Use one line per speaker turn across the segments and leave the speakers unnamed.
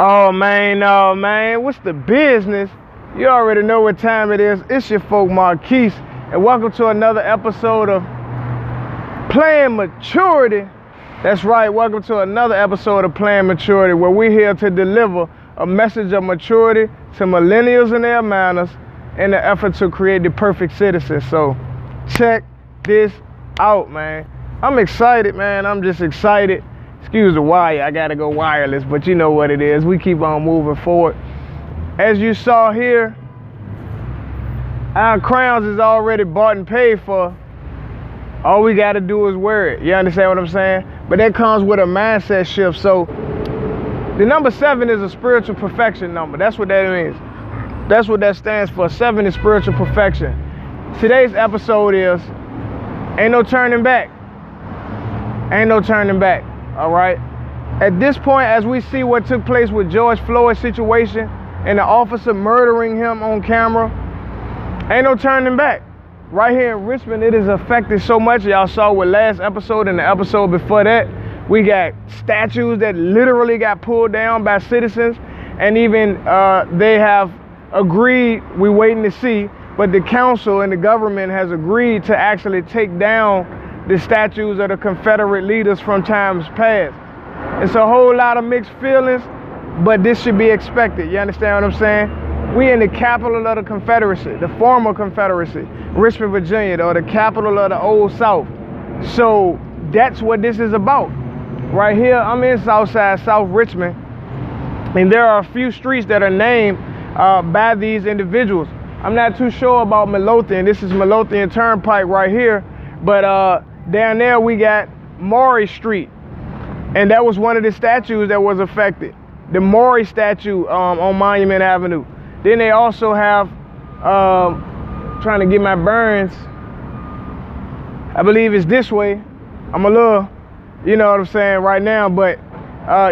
Oh man, what's the business? You already know what time it is. It's your folk Marquise, and welcome to another episode of Playing Maturity. That's right, welcome to another episode of Playing Maturity, where we're here to deliver a message of maturity to millennials and their manners in the effort to create the perfect citizen. So check this out, man. I'm excited, man. I'm just excited. Excuse the wire, I gotta go wireless, but you know what it is. We keep on moving forward. As you saw here, our crowns is already bought and paid for. All we gotta do is wear it. You understand what I'm saying? But that comes with a mindset shift. So the number 7 is a spiritual perfection number. That's what that means. That's what that stands for. 7 is spiritual perfection. Today's episode is ain't no turning back. Ain't no turning back. All right. At this point, as we see what took place with George Floyd's situation and the officer murdering him on camera, ain't no turning back. Right here in Richmond, it has affected so much. Y'all saw with last episode and the episode before that, we got statues that literally got pulled down by citizens, and even they have agreed, we're waiting to see, but the council and the government has agreed to actually take down the statues of the Confederate leaders from times past. It's a whole lot of mixed feelings, but this should be expected. You understand what I'm saying? We in the capital of the Confederacy, the former Confederacy, Richmond, Virginia, or the capital of the Old South. So that's what this is about. Right here, I'm in Southside, South Richmond, and there are a few streets that are named by these individuals. I'm not too sure about Midlothian. This is Midlothian Turnpike right here, but down there we got Maury Street, and that was one of the statues that was affected, the Maury statue on Monument Avenue. Then they also have, trying to get my bearings, I believe it's this way. I'm a little, you know what I'm saying right now, but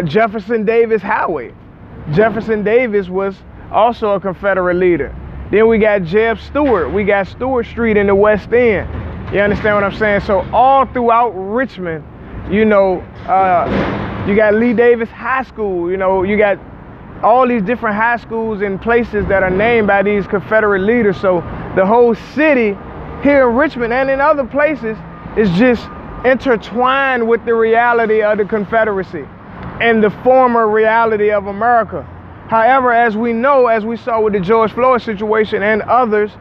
Jefferson Davis Highway. Jefferson Davis was also a Confederate leader. Then we got Jeb Stuart. We got Stewart Street in the West End. You understand what I'm saying? So all throughout Richmond, you know, you got Lee Davis High School, you know, you got all these different high schools and places that are named by these Confederate leaders. So the whole city here in Richmond and in other places is just intertwined with the reality of the Confederacy and the former reality of America. However, as we know, as we saw with the George Floyd situation and others,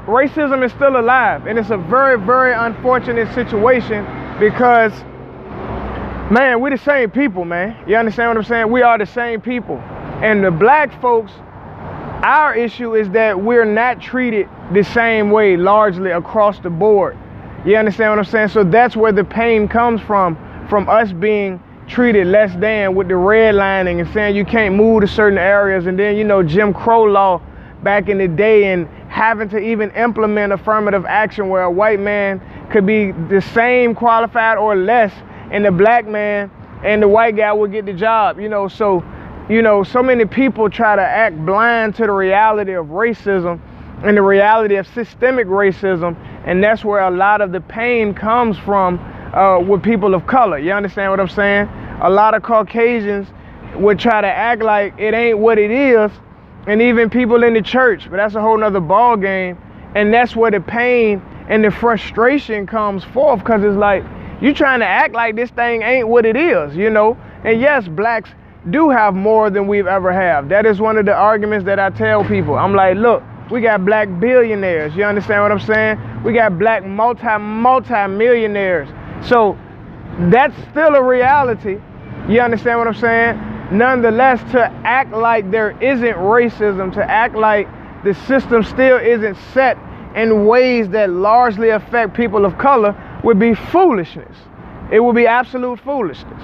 racism is still alive, and it's a very, very unfortunate situation because, man, we're the same people, man. You understand what I'm saying? We are the same people. And the black folks, our issue is that we're not treated the same way largely across the board. You understand what I'm saying? So that's where the pain comes from us being treated less than with the redlining and saying you can't move to certain areas, and then, you know, Jim Crow law back in the day, and having to even implement affirmative action where a white man could be the same qualified or less, and the black man and the white guy would get the job, you know. So, you know, so many people try to act blind to the reality of racism and the reality of systemic racism, and that's where a lot of the pain comes from with people of color. You understand what I'm saying? A lot of Caucasians would try to act like it ain't what it is, and even people in the church, but that's a whole nother ball game. And that's where the pain and the frustration comes forth, because it's like, you trying to act like this thing ain't what it is, you know? And yes, blacks do have more than we've ever had. That is one of the arguments that I tell people. I'm like, look, we got black billionaires. You understand what I'm saying? We got black multi-millionaires. So that's still a reality. You understand what I'm saying? Nonetheless, to act like there isn't racism, to act like the system still isn't set in ways that largely affect people of color would be foolishness. It would be absolute foolishness.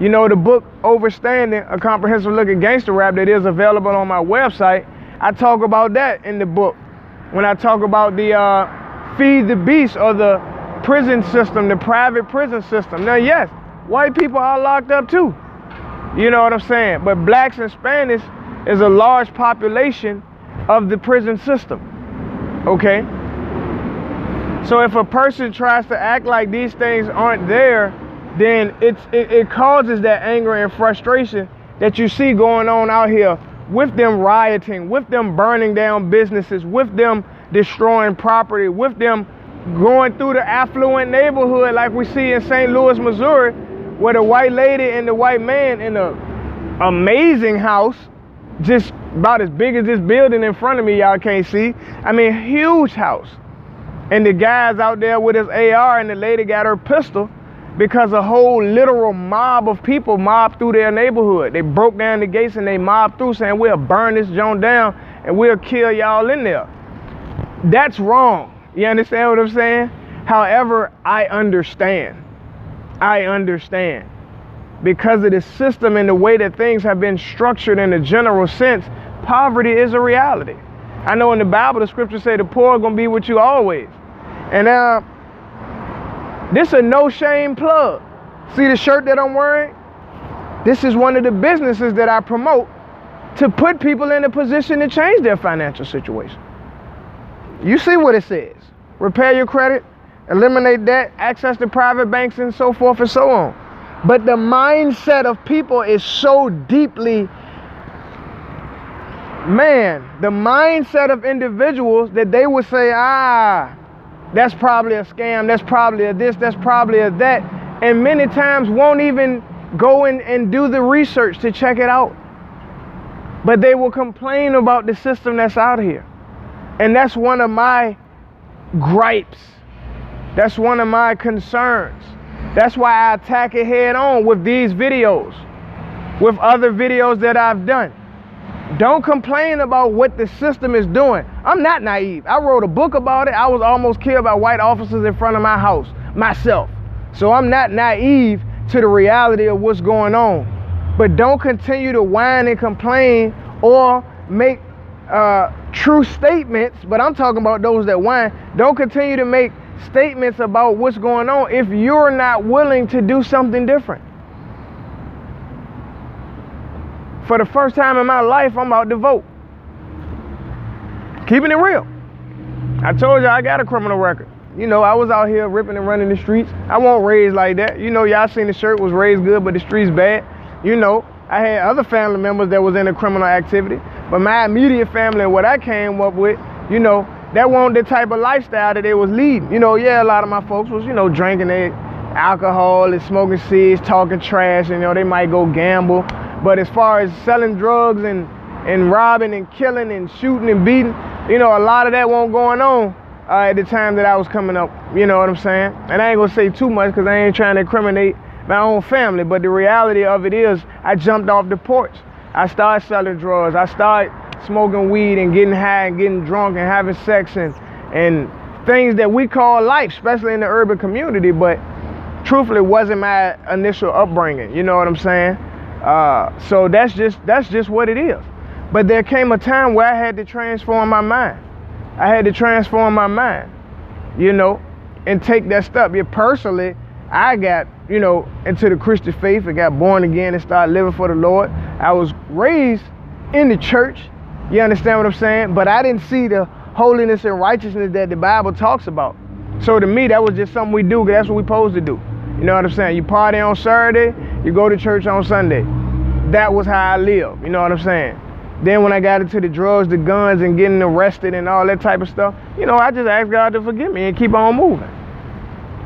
You know, the book Overstanding, A Comprehensive Look at Gangster Rap, that is available on my website, I talk about that in the book. When I talk about the feed the beast, or the prison system, the private prison system. Now, yes, white people are locked up too. You know what I'm saying? But blacks and Spanish is a large population of the prison system. Okay? So if a person tries to act like these things aren't there, then it causes that anger and frustration that you see going on out here, with them rioting, with them burning down businesses, with them destroying property, with them going through the affluent neighborhood like we see in St. Louis, Missouri, where the white lady and the white man in an amazing house, just about as big as this building in front of me, y'all can't see. I mean, huge house. And the guy's out there with his AR and the lady got her pistol because a whole literal mob of people mobbed through their neighborhood. They broke down the gates and they mobbed through saying, we'll burn this joint down and we'll kill y'all in there. That's wrong. You understand what I'm saying? However, I understand. Because of the system and the way that things have been structured in a general sense, poverty is a reality. I know in the Bible, the scriptures say the poor are going to be with you always. And this is a no shame plug. See the shirt that I'm wearing? This is one of the businesses that I promote to put people in a position to change their financial situation. You see what it says. Repair your credit, eliminate debt, access to private banks, and so forth and so on. But the mindset of people is so deeply, the mindset of individuals that they would say, that's probably a scam, that's probably a this, that's probably a that, and many times won't even go in and do the research to check it out. But they will complain about the system that's out here. And that's one of my gripes. That's one of my concerns. That's why I attack it head on with these videos, with other videos that I've done. Don't complain about what the system is doing. I'm not naive. I wrote a book about it. I was almost killed by white officers in front of my house, myself. So I'm not naive to the reality of what's going on. But don't continue to whine and complain or make true statements, but I'm talking about those that whine. Don't continue to make statements about what's going on if you're not willing to do something different. For the first time in my life, I'm about to vote. Keeping it real. I told you I got a criminal record. You know, I was out here ripping and running the streets. I won't raise like that. You know, y'all seen the shirt was raised good, but the streets bad. You know, I had other family members that was in a criminal activity, but my immediate family and what I came up with, you know, that wasn't the type of lifestyle that they was leading. You know, yeah, a lot of my folks was, you know, drinking their alcohol and smoking cigs, talking trash, and, you know, they might go gamble. But as far as selling drugs and robbing and killing and shooting and beating, you know, a lot of that wasn't going on at the time that I was coming up. You know what I'm saying? And I ain't gonna say too much because I ain't trying to incriminate my own family, but the reality of it is I jumped off the porch. I started selling drugs. I started smoking weed and getting high and getting drunk and having sex and things that we call life, especially in the urban community, but truthfully wasn't my initial upbringing. You know what I'm saying? So that's just what it is. But there came a time where I had to transform my mind. I had to transform my mind, you know, and take that step. Personally, I got, you know, into the Christian faith and got born again and started living for the Lord. I was raised in the church, you understand what I'm saying? But I didn't see the holiness and righteousness that the Bible talks about. So to me, that was just something we do, because that's what we're supposed to do. You know what I'm saying? You party on Saturday, you go to church on Sunday. That was how I lived, you know what I'm saying? Then when I got into the drugs, the guns, and getting arrested and all that type of stuff, you know, I just asked God to forgive me and keep on moving.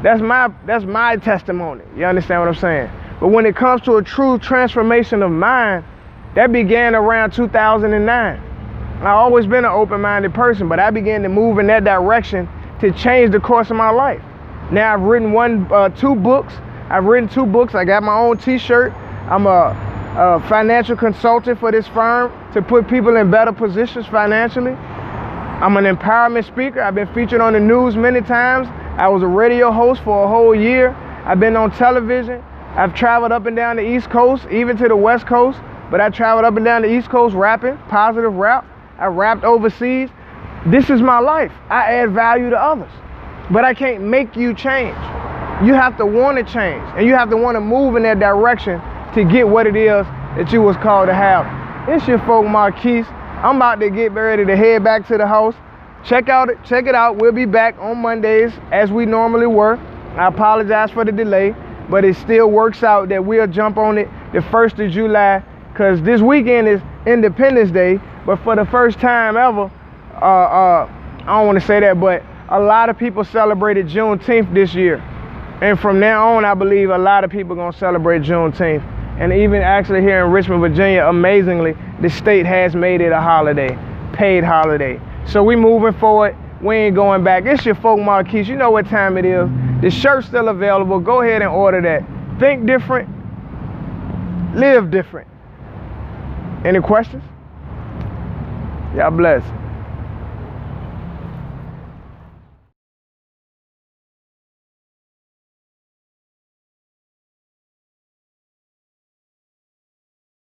That's my testimony. You understand what I'm saying? But when it comes to a true transformation of mind, that began around 2009. I've always been an open-minded person, but I began to move in that direction to change the course of my life. Now I've written two books. I've written 2 books. I got my own t-shirt. I'm a financial consultant for this firm to put people in better positions financially. I'm an empowerment speaker. I've been featured on the news many times. I was a radio host for a whole year. I've been on television. I've traveled up and down the East Coast, even to the West Coast, but I traveled up and down the East Coast rapping, positive rap. I rapped overseas. This is my life. I add value to others, but I can't make you change. You have to want to change, and you have to want to move in that direction to get what it is that you was called to have. It's your folk Marquise. I'm about to get ready to head back to the house. Check it out. We'll be back on Mondays as we normally were. I apologize for the delay, but it still works out that we'll jump on it the 1st of July because this weekend is Independence Day, but for the first time ever, I don't want to say that, but a lot of people celebrated Juneteenth this year. And from now on, I believe a lot of people are going to celebrate Juneteenth. And even actually here in Richmond, Virginia, amazingly, the state has made it a holiday, paid holiday. So we moving forward. We ain't going back. It's your folk Marquise. You know what time it is. The shirt's still available. Go ahead and order that. Think different. Live different. Any questions? Y'all bless.